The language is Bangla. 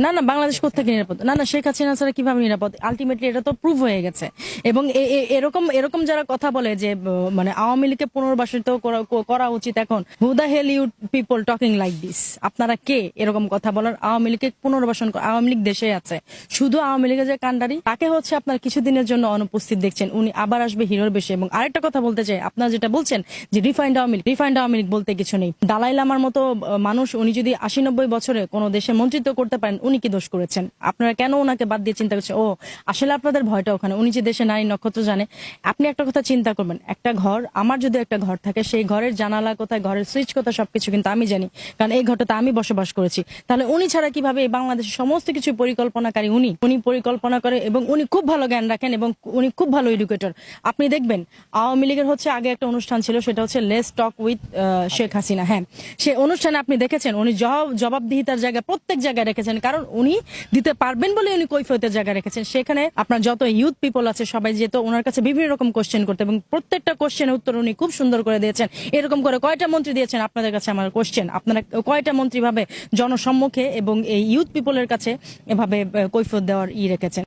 না না, বাংলাদেশ কোত্থেকে নিরাপদ? না না, শেখ হাসিনা ছাড়া কিভাবে নিরাপদ? আলটিমেটলি এটা তো প্রুভ হয়ে গেছে। এবং এরকম এরকম যারা কথা বলে যে মানে আওয়ামী লীগকে পুনর্বাসিত করা উচিত এখন, who the hell you people talking like this? আপনারা কে এরকম কথা বলার? আওয়ামী লীগকে পুনর্বাসন আওয়ামী লীগ দেশে আছে, শুধু আওয়ামী লীগের যে কান্ডারি তাকে হচ্ছে আপনার কিছুদিনের জন্য অনুপস্থিত দেখছেন, উনি আবার আসবে হিরোর বেশে। এবং আরেকটা কথা বলতে চাই, আপনারা যেটা বলছেন যে রিফাইন্ড আওয়ামী লীগ বলতে কিছু নেই। দালাই লামার মতো মানুষ, উনি যদি 80-90 বছরে কোনো দেশে মন্ত্রিত্ব করতে পারেন, উনি কি দোষ করেছেন? আপনারা কেন ওনাকে বাদ দিয়ে চিন্তা করছেন? ও আসলে আপনাদের ভয়টা ওখানে, উনি যে দেশে নারী নক্ষত্র জানে। আপনি একটা কথা চিন্তা করবেন, একটা ঘর, আমার যদি একটা ঘর থাকে, সেই ঘরের জানালা কোথায়, ঘরের সুইচ কোথায়, সবকিছু কিন্তু আমি জানি, কারণ এই ঘরটাতে আমি বসবাস করেছি। তাহলে উনি ছাড়া কিভাবে এই বাংলাদেশের সমস্ত কিছু পরিকল্পনাকারী উনি পরিকল্পনা করে, এবং উনি খুব ভালো জ্ঞান রাখেন, এবং উনি খুব ভালো এডুকেটর। আপনি দেখবেন আওয়ামী লীগের হচ্ছে আগে একটা অনুষ্ঠান ছিল, সেটা হচ্ছে let's talk with Sheikh Hasina. হ্যাঁ, সেই অনুষ্ঠানে আপনি দেখেছেন উনি জবাবদিহিতার জায়গা প্রত্যেক জায়গায় রেখেছেন, কারণ উনি দিতে পারবেন বলে উনি কৈফিয়তের জায়গায় রেখেছেন। সেখানে আপনার যত ইউথ পিপল আছে সবাই যেত ওনার কাছে বিভিন্ন রকম কোশ্চেন করতে, এবং প্রত্যেকটা কোশ্চেনের উত্তর উনি খুব সুন্দর করে দিয়েছেন। এরকম করে কয়টা মন্ত্রী দিয়েছেন আপনাদের কাছে আমার কোশ্চেন? আপনারা কয়টা মন্ত্রী ভাবে জনসম্মুখে এবং এই ইউথ পিপলের কাছে এভাবে কৈফিয়ত দেওয়ার রেখেছেন?